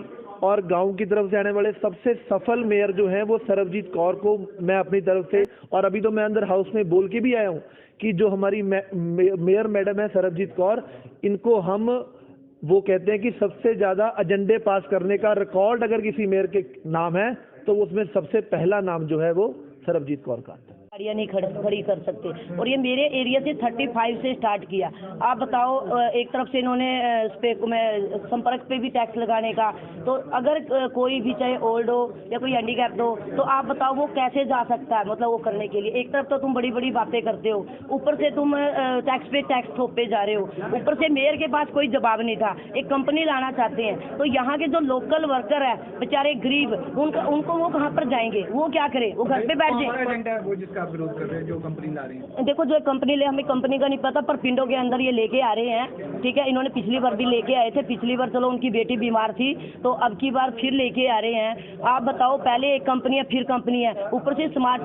और गांव की तरफ से आने वाले सबसे सफल मेयर जो हैं वो सरबजीत कौर को मैं अपनी तरफ से, और अभी तो मैं अंदर हाउस में बोल के भी आया हूं कि जो हमारी मेयर मैडम है सरबजीत कौर, इनको हम वो कहते हैं कि सबसे ज़्यादा एजेंडे पास करने का रिकॉर्ड अगर किसी मेयर के नाम है तो उसमें सबसे पहला नाम जो है वो सरबजीत कौर का। गाड़ियाँ नहीं खड़ी कर सकते, और ये मेरे एरिया से 35 से स्टार्ट किया। आप बताओ, एक तरफ से इन्होंने संपर्क पे भी टैक्स लगाने का, तो अगर कोई भी चाहे ओल्ड हो या कोई हैंडीकैप्ड हो तो आप बताओ वो कैसे जा सकता है, मतलब वो करने के लिए। एक तरफ तो तुम बड़ी बड़ी बातें करते हो, ऊपर से तुम टैक्स पे टैक्स थोपे जा रहे हो, ऊपर से मेयर के पास कोई जवाब नहीं था, एक कंपनी लाना चाहते हैं, तो यहाँ के जो लोकल वर्कर है बेचारे गरीब, उनको वो कहाँ पर जाएंगे, वो क्या करे, वो घर पे बैठ जाए। आप विरोध कर रहे हैं जो कंपनी ला रही है? देखो, जो कंपनी ले, हमें कंपनी का नहीं पता, पर पिंडों के अंदर ये लेके आ रहे हैं, ठीक है। इन्होंने पिछली बार भी लेके आए थे, पिछली बार चलो उनकी बेटी बीमार थी, तो अब की बार फिर लेके आ रहे हैं। आप बताओ, पहले एक कंपनी है फिर कंपनी है, ऊपर से स्मार्ट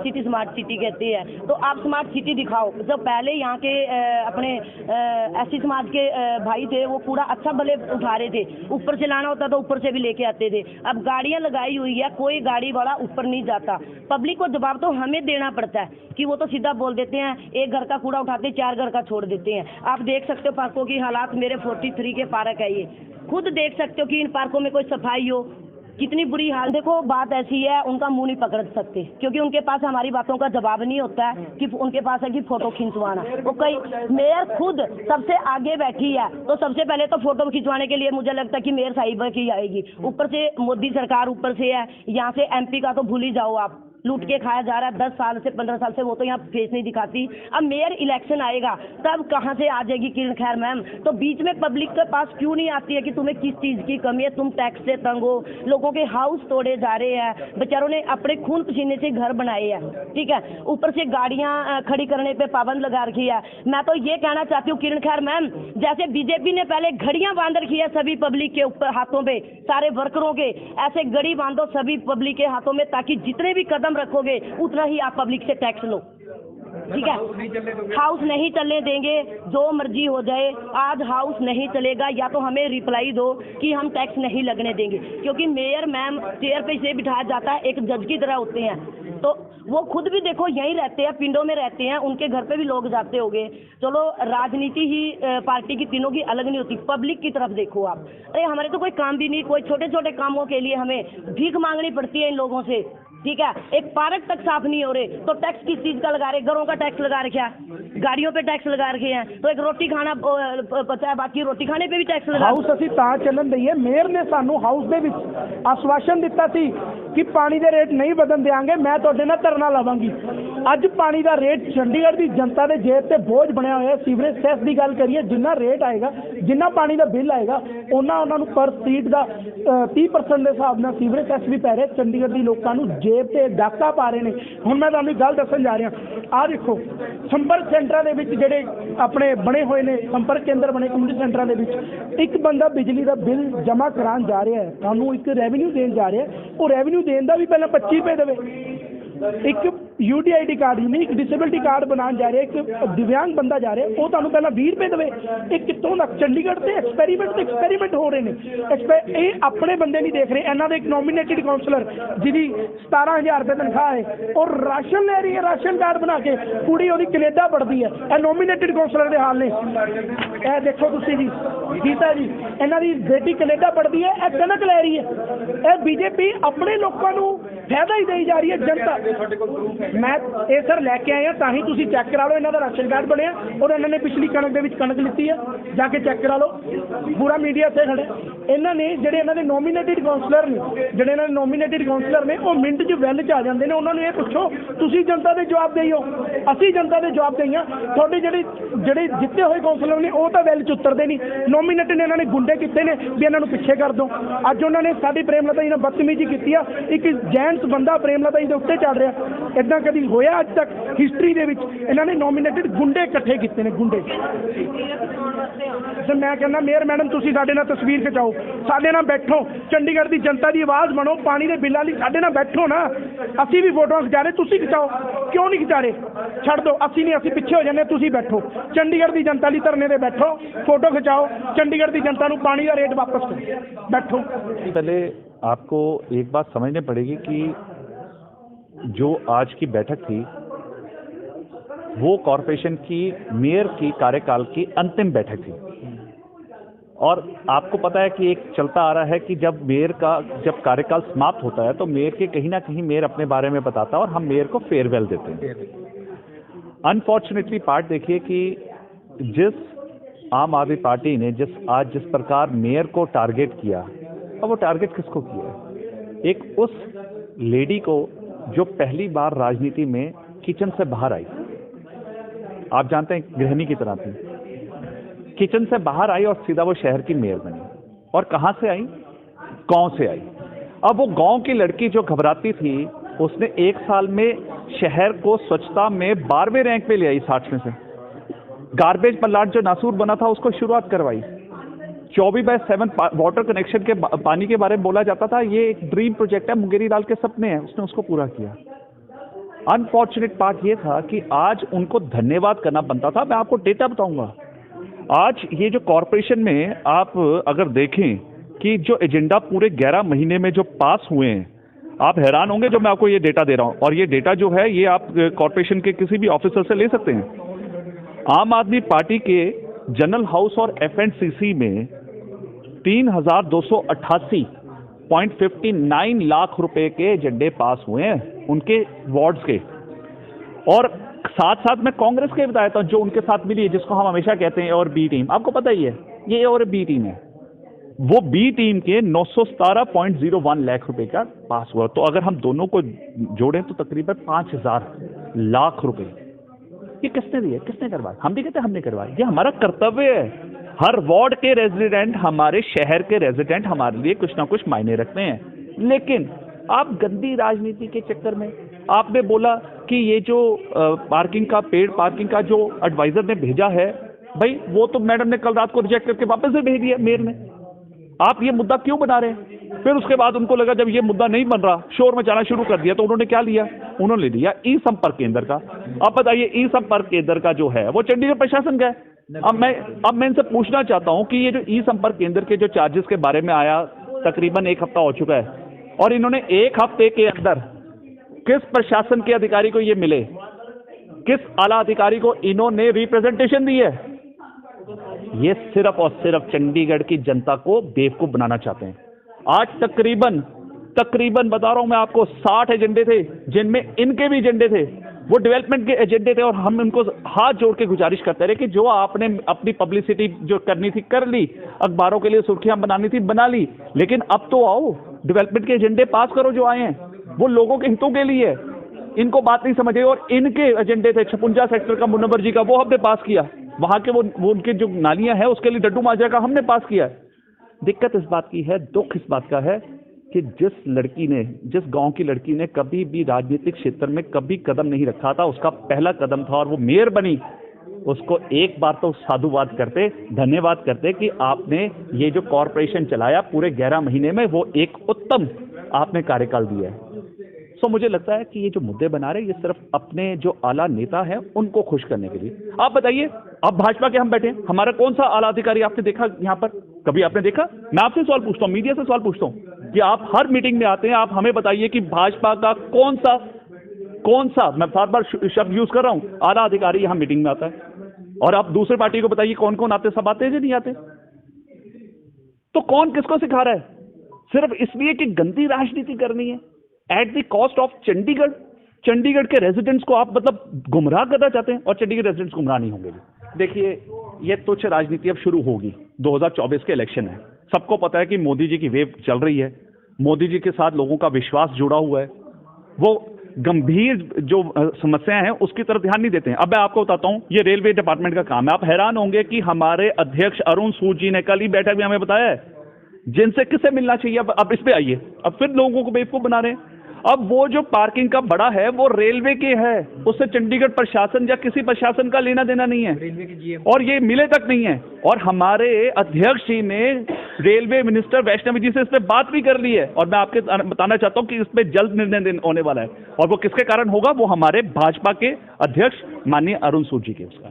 सिटी कहते हैं, तो आप स्मार्ट सिटी दिखाओ। जब पहले यहाँ के अपने एससी समाज के भाई थे वो पूरा अच्छा भले उठा रहे थे, ऊपर से लाना होता तो ऊपर से भी लेके आते थे। अब गाड़ियाँ लगाई हुई है, कोई गाड़ी वाला ऊपर नहीं जाता, पब्लिक को जवाब तो हमें देना पड़ता है कि वो तो सीधा बोल देते हैं, एक घर का कूड़ा उठाते 4 घर का छोड़ देते हैं। आप देख सकते हो पार्कों की हालात, मेरे 43 के पार्क है, ये खुद देख सकते हो कि इन पार्कों में कोई सफाई हो, कितनी बुरी हाल। देखो, बात ऐसी है, उनका मुंह नहीं पकड़ सकते क्योंकि उनके पास हमारी बातों का जवाब नहीं होता है कि उनके पास है कि फोटो खिंचवाना। वो कई मेयर खुद सबसे आगे बैठी है, तो सबसे पहले तो फोटो खिंचवाने के लिए मुझे लगता है कि मेयर साहिबा की आएगी। ऊपर से मोदी सरकार ऊपर से है, यहाँ से MP का तो भूल ही जाओ आप, लूट के खाया जा रहा है 10 साल से 15 साल से, वो तो यहाँ फेस नहीं दिखाती। अब मेयर इलेक्शन आएगा तब कहाँ से आ जाएगी किरण खैर मैम, तो बीच में पब्लिक के पास क्यों नहीं आती है कि तुम्हें किस चीज़ की कमी है, तुम टैक्स से तंग हो, लोगों के हाउस तोड़े जा रहे हैं, बेचारों ने अपने खून पसीने से घर बनाए हैं, ठीक है, ऊपर से गाड़ियाँ खड़ी करने पे पाबंद लगा रखी है। मैं तो ये कहना चाहती हूँ किरण खैर मैम, जैसे बीजेपी ने पहले घड़ियाँ बांध रखी है सभी पब्लिक के ऊपर हाथों पे, सारे वर्करों के, ऐसे घड़ी बांधो सभी पब्लिक के हाथों में, ताकि जितने भी कदम रखोगे उतना ही आप पब्लिक से टैक्स लो, ठीक है। हाउस नहीं चलने देंगे, जो मर्जी हो जाए, आज हाउस नहीं चलेगा, या तो हमें रिप्लाई दो कि हम टैक्स नहीं लगने देंगे, क्योंकि मेयर मैम चेयर पे से बिठाया जाता है, एक जज की तरह होते हैं, तो वो खुद भी देखो यहीं रहते हैं, पिंडों में रहते हैं, उनके घर पे भी लोग जाते होंगे। चलो, राजनीति ही पार्टी की तीनों की अलग नहीं होती, पब्लिक की तरफ देखो आप। अरे हमारे तो कोई काम भी नहीं, कोई छोटे छोटे कामों के लिए हमें भीख मांगनी पड़ती है इन लोगों से, ठीक है। एक पार्क तक साफ नहीं हो रहे तो टैक्स किस चीज का लगा रहे, घरों का टैक्स लगा रखा, गाड़ियों पे टैक्स लगा रखे हैं, तो एक रोटी खाना बचा है, बाकी रोटी खाने पे भी टैक्स लगा। हाउस ਅਸੀਂ ਤਾਂ ਚੱਲਣ ਦਈਏ, ਮੇਅਰ ਨੇ ਸਾਨੂੰ ਹਾਊਸ ਦੇ ਵਿੱਚ ਆਸ਼ਵਾਸਨ ਦਿੱਤਾ ਸੀ ਕਿ ਪਾਣੀ ਦੇ ਰੇਟ ਨਹੀਂ ਵਧਣ ਦੇਵਾਂਗੇ, ਮੈਂ ਤੁਹਾਡੇ ਨਾਲ ਧਰਨਾ ਲਾਵਾਂਗੀ। ਅੱਜ ਪਾਣੀ ਦਾ ਰੇਟ ਚੰਡੀਗੜ੍ਹ ਦੀ ਜਨਤਾ ਦੇ ਜੇਬ ਤੇ ਬੋਝ ਬਣਿਆ ਹੋਇਆ। ਸੀਵਰੇਜ ਸੈਸ ਦੀ ਗੱਲ ਕਰੀਏ, ਜਿੰਨਾ ਰੇਟ ਆਏਗਾ, ਜਿੰਨਾ ਪਾਣੀ ਦਾ ਬਿੱਲ ਆਏਗਾ, ਉਹਨਾਂ ਨੂੰ ਪਰ ਸੀਟ ਦਾ 30% ਦੇ ਹਿਸਾਬ ਨਾਲ ਸੀਵਰੇਜ ਸੈਸ ਵੀ ਪੈ ਰਿਹਾ। ਚੰਡੀਗੜ੍ਹ ਦੀ ਲੋਕਾਂ ਨੂੰ ਜੇਬ ਤੇ ਡਾਕਾ ਪਾ ਰਹੇ ਨੇ। ਹੁਣ ਮੈਂ ਤੁਹਾਨੂੰ ਗੱਲ ਦੱਸਣ ਜਾ ਰਿਹਾ, ਆਹ ਦੇਖੋ ਸੰਪਰਕ ਸੈਂਟਰਾਂ ਦੇ ਵਿੱਚ ਜਿਹੜੇ ਆਪਣੇ ਬਣੇ ਹੋਏ ਨੇ, ਸੰਪਰਕ ਕੇਂਦਰ ਬਣੇ ਕਮਿਊਨਿਟੀ ਸੈਂਟਰਾਂ ਦੇ ਵਿੱਚ, ਇੱਕ ਬੰਦਾ ਬਿਜਲੀ ਦਾ ਬਿੱਲ ਜਮ੍ਹਾਂ ਕਰਾਉਣ ਜਾ ਰਿਹਾ ਹੈ, ਤੁਹਾਨੂੰ ਇੱਕ ਰੈਵਨਿਊ ਦੇਣ ਜਾ ਰਿਹਾ, ਉਹ ਰੈਵਨਿਊ ਦੇਣ ਦਾ ਵੀ ਪਹਿਲਾਂ 25 ਰੁਪਏ ਦੇਵੇ। ਇੱਕ UDID card, unique disability card ਬਣਾਉਣ ਜਾ ਰਿਹਾ, ਇੱਕ ਦਿਵਿਆਂਗ ਬੰਦਾ ਜਾ ਰਿਹਾ, ਉਹ ਤੁਹਾਨੂੰ ਪਹਿਲਾਂ 20 ਰੁਪਏ ਦੇਵੇ। ਇਹ ਕਿੱਥੋਂ ਤੱਕ ਚੰਡੀਗੜ੍ਹ ਤੇ ਐਕਸਪੈਰੀਮੈਂਟ ਹੋ ਰਹੇ ਨੇ। ਇਹ ਆਪਣੇ ਬੰਦੇ ਨਹੀਂ ਦੇਖ ਰਹੇ, ਇਹਨਾਂ ਦੇ ਇੱਕ ਨੋਮੀਨੇਟਿਡ ਕਾਉਂਸਲਰ ਜਿਹਦੀ 17,000 ਰੁਪਏ ਤਨਖਾਹ ਹੈ, ਔਰ ਰਾਸ਼ਨ ਲੈ ਰਹੀ ਹੈ, ਰਾਸ਼ਨ ਕਾਰਡ ਬਣਾ ਕੇ, ਕੁੜੀ ਉਹਦੀ ਕੈਨੇਡਾ ਪੜ੍ਹਦੀ ਹੈ। ਇਹ ਨੋਮੀਨੇਟਿਡ ਕਾਉਂਸਲਰ ਦੇ ਹਾਲ ਨੇ। ਇਹ ਦੇਖੋ ਤੁਸੀਂ ਜੀ, ਗੀਤਾ ਜੀ, ਇਹਨਾਂ ਦੀ ਬੇਟੀ ਕੈਨੇਡਾ ਪੜ੍ਹਦੀ ਹੈ, ਇਹ ਕਣਕ ਲੈ ਰਹੀ ਹੈ। ਇਹ BJP ਆਪਣੇ ਲੋਕਾਂ ਨੂੰ ਫਾਇਦਾ ਹੀ ਦੇਈ ਜਾ ਰਹੀ ਹੈ। ਜਨਤਾ मैं ਇਹ ਸਰ ਲੈ ਕੇ ਆਏ ਆ ਤਾਂ ਹੀ ਤੁਸੀਂ ਚੈੱਕ ਕਰਾ ਲਓ ਇਹਨਾਂ ਦਾ ਰਾਸ਼ਨ ਕਾਰਡ ਬਣਿਆ ਔਰ ਇਹਨਾਂ ਨੇ ਪਿਛਲੀ ਕਣਕ ਦੇ ਵਿੱਚ ਕਣਕ ਲਿੱਤੀ ਹੈ ਜਾ ਕੇ ਚੈੱਕ ਕਰਾ ਲਓ ਪੂਰਾ ਮੀਡੀਆ ਇੱਥੇ ਖੜਾ ਇਹਨਾਂ ਨੇ ਜਿਹੜੇ ਇਹਨਾਂ ਦੇ ਨੋਮੀਨੇਟਿਡ ਕਾਉਂਸਲਰ ਨੇ ਉਹ ਮਿੰਟ 'ਚ ਵੈਲ 'ਚ ਆ ਜਾਂਦੇ ਨੇ ਉਹਨਾਂ ਨੂੰ ਇਹ ਪੁੱਛੋ ਤੁਸੀਂ ਜਨਤਾ ਦੇ ਜਵਾਬ ਦੇਈਓ ਅਸੀਂ ਜਨਤਾ ਦੇ ਜਵਾਬ ਦੇਈਆਂ ਤੁਹਾਡੇ ਜਿਹੜੇ ਜਿੱਤੇ ਹੋਏ ਕਾਉਂਸਲਰ ਨੇ ਉਹ ਤਾਂ ਵੈਲ 'ਚ ਉਤਰਦੇ ਨਹੀਂ ਨੋਮੀਨੇਟਿਡ ਇਹਨਾਂ ਨੇ ਗੁੰਡੇ ਕੀਤੇ ਨੇ ਵੀ ਇਹਨਾਂ ਨੂੰ ਪਿੱਛੇ ਕਰ ਦਿਓ ਅੱਜ ਉਹਨਾਂ ਨੇ ਸਾਡੀ ਪ੍ਰੇਮਲਤਾ ਜੀ ਨਾਲ ਬਦਤਮੀਜ਼ੀ ਕੀਤੀ ਆ ਇੱਕ ਜੈਂਟਸ ਬੰਦਾ ਪ੍ਰੇਮਲਤਾ ਜੀ ਦੇ ਉੱਤੇ ਚੱਲ ਰਿਹਾ ਇਦਾਂ ਕਦੀ ਹੋਇਆ ਅੱਜ ਤੱਕ ਹਿਸਟਰੀ ਦੇ ਵਿੱਚ ਇਹਨਾਂ ਨੇ ਨੋਮੀਨੇਟਿਡ ਗੁੰਡੇ ਇਕੱਠੇ ਕੀਤੇ ਨੇ ਗੁੰਡੇ ਤੇ ਮੈਂ ਕਹਿੰਦਾ ਮੇਅਰ ਮੈਡਮ ਤੁਸੀਂ ਸਾਡੇ ਨਾਲ ਤਸਵੀਰ ਖਿਚਾਓ ਸਾਡੇ ਨਾਲ ਬੈਠੋ ਚੰਡੀਗੜ੍ਹ ਦੀ ਜਨਤਾ ਦੀ ਆਵਾਜ਼ ਬਣੋ ਪਾਣੀ ਦੇ ਬਿੱਲਾਂ ਲਈ ਸਾਡੇ ਨਾਲ ਬੈਠੋ ਨਾ ਅਸੀਂ ਵੀ ਫੋਟੋਆਂ ਖਿਚਾ ਰਹੇ ਤੁਸੀਂ ਖਿਚਾਓ ਕਿਉਂ ਨਹੀਂ ਖਿਚਾ ਰਹੇ ਛੱਡ ਦਿਓ ਅਸੀਂ ਨਹੀਂ ਅਸੀਂ ਪਿੱਛੇ ਹੋ ਜਾਂਦੇ ਤੁਸੀਂ ਬੈਠੋ ਚੰਡੀਗੜ੍ਹ ਦੀ ਜਨਤਾ ਲਈ ਧਰਨੇ ਤੇ ਬੈਠੋ फोटो खिंचाओ चंडीगढ़ की जनता को पानी का रेट वापस करो बैठो पहले आपको एक बात समझनी पड़ेगी कि जो आज की बैठक थी वो कॉरपोरेशन की मेयर की कार्यकाल की अंतिम बैठक थी और आपको पता है कि एक चलता आ रहा है कि जब कार्यकाल समाप्त होता है तो मेयर के कहीं ना कहीं मेयर अपने बारे में बताता है और हम मेयर को फेयरवेल देते हैं। अनफॉर्चुनेटली पार्ट देखिए कि जिस आम आदमी पार्टी ने जिस प्रकार मेयर को टारगेट किया अब वो टारगेट किसको किया एक उस लेडी को जो पहली बार राजनीति में किचन से बाहर आई आप जानते हैं गृहिणी की तरह थी किचन से बाहर आई और सीधा वो शहर की मेयर बनी और कहां से आई गांव से आई अब वो गांव की लड़की जो घबराती थी उसने 1 साल में शहर को स्वच्छता में 12वें रैंक पे ले आई 60 में से गार्बेज प्लांट जो नासूर बना था उसको शुरुआत करवाई 24/7 वाटर कनेक्शन के पानी के बारे में बोला जाता था ये एक ड्रीम प्रोजेक्ट है मुंगेरी लाल के सपने हैं उसने उसको पूरा किया। अनफॉर्चुनेट पार्ट ये था कि आज उनको धन्यवाद करना बनता था। मैं आपको डेटा बताऊंगा आज ये जो कॉरपोरेशन में आप अगर देखें कि जो एजेंडा पूरे 11 महीने में जो पास हुए हैं आप हैरान होंगे जो मैं आपको ये डेटा दे रहा हूं और ये डेटा जो है ये आप कॉरपोरेशन के किसी भी ऑफिसर से ले सकते हैं। आम आदमी पार्टी के जनरल हाउस और एफएनसीसी में 3,288.59 लाख रुपए के एजेंडे पास हुए हैं उनके वार्ड्स के और साथ साथ मैं कांग्रेस के बताया था जो उनके साथ मिली है जिसको हम हमेशा कहते हैं और बी टीम आपको पता ही है ये और बी टीम है वो बी टीम के 917.01 लाख रुपए का पास हुआ तो अगर हम दोनों को जोड़ें तो तकरीबन 5,000 लाख रुपए ये किसने दिए किसने करवाया हम भी कहते हमने करवाया ये हमारा कर्तव्य है। हर वार्ड के रेजिडेंट हमारे शहर के रेजिडेंट हमारे लिए कुछ ना कुछ मायने रखते हैं लेकिन आप गंदी राजनीति के चक्कर में आपने बोला कि ये जो पार्किंग का जो एडवाइजर ने भेजा है भाई वो तो मैडम ने कल रात को रिजेक्ट करके वापस से भेज दिया मेयर ने आप ये मुद्दा क्यों बना रहे हैं फिर उसके बाद उनको लगा जब ये मुद्दा नहीं बन रहा शोर मचाना शुरू कर दिया तो उन्होंने क्या लिया उन्होंने ले लिया ई संपर्क केंद्र का। अब बताइए ई संपर्क केंद्र का जो है वो चंडीगढ़ प्रशासन का है। अब मैं इनसे पूछना चाहता हूं कि ये जो ई संपर्क केंद्र के जो चार्जेस के बारे में आया तकरीबन 1 हफ्ता हो चुका है और इन्होंने 1 हफ्ते के अंदर किस प्रशासन के अधिकारी को ये मिले किस आला अधिकारी को इन्होंने रिप्रेजेंटेशन दी है ये सिर्फ और सिर्फ चंडीगढ़ की जनता को बेवकूफ बनाना चाहते हैं। आज तकरीबन बता रहा हूं मैं आपको 60 एजेंडे थे जिनमें इनके भी एजेंडे थे वो डेवलपमेंट के एजेंडे थे और हम इनको हाथ जोड़ के गुजारिश करते रहे कि जो आपने अपनी पब्लिसिटी जो करनी थी कर ली अखबारों के लिए सुर्खियां बनानी थी बना ली लेकिन अब तो आओ डेवलपमेंट के एजेंडे पास करो जो आए हैं वो लोगों के हितों के लिए इनको बात नहीं समझे और इनके एजेंडे थे 56 सेक्टर का मुनव्वर जी का वो हमने पास किया वहां के वो उनके जो नालियां हैं उसके लिए डड्डू माजरा का हमने पास किया। दिक्कत इस बात की है दुख इस बात का है कि जिस गांव की लड़की ने कभी भी राजनीतिक क्षेत्र में कभी कदम नहीं रखा था उसका पहला कदम था और वो मेयर बनी उसको एक बार तो साधुवाद करते धन्यवाद करते कि आपने ये जो कॉरपोरेशन चलाया पूरे 11 महीने में वो एक उत्तम आपने कार्यकाल दिया है। सो मुझे लगता है कि ये जो मुद्दे बना रहे ये सिर्फ अपने जो आला नेता है उनको खुश करने के लिए। आप बताइए अब भाजपा के हम बैठे हमारा कौन सा आला अधिकारी आपने देखा यहाँ पर कभी आपने देखा? मैं आपसे सवाल पूछता हूँ मीडिया से सवाल पूछता हूँ कि आप हर मीटिंग में आते हैं आप हमें बताइए कि भाजपा का कौन सा मैं बार बार शब्द यूज कर रहा हूँ आला अधिकारी यहाँ मीटिंग में आता है और आप दूसरे पार्टी को बताइए कौन कौन आते सब आते हैं नहीं आते तो कौन किसको सिखा रहा है सिर्फ इसलिए कि गंदी राजनीति करनी है at the cost of Chandigarh. Chandigarh के रेजिडेंट्स को आप मतलब गुमराह करना चाहते हैं, और चंडीगढ़ रेजिडेंट्स गुमराह नहीं होंगे। देखिए, ये तुच्छ राजनीति अब शुरू होगी। 2024 के इलेक्शन है, सबको पता है कि मोदी जी की वेव चल रही है, मोदी जी के साथ लोगों का विश्वास जुड़ा हुआ है, वो गंभीर जो समस्याएं हैं उसकी तरफ ध्यान नहीं देते हैं। अब मैं आपको बताता हूं, ये रेलवे डिपार्टमेंट का काम है। आप हैरान होंगे कि हमारे अध्यक्ष अरुण सूद जी ने कल ही बैठक में हमें बताया है जिनसे किससे मिलना चाहिए। अब इस पे आइए, अब फिर लोगों को बेवकूफ बना रहे हैं। अब वो जो पार्किंग का बड़ा है वो रेलवे के है, उससे चंडीगढ़ प्रशासन या किसी प्रशासन का लेना देना नहीं है, रेलवे के जीएम और ये मिले तक नहीं है। और हमारे अध्यक्ष जी ने रेलवे मिनिस्टर वैष्णवी जी से इस पे बात भी कर ली है, और मैं आपके बताना चाहता हूं कि इस पे जल्द निर्णय होने वाला है, और वो किसके कारण होगा, वो हमारे भाजपा के अध्यक्ष माननीय अरुण सूद जी के उसका।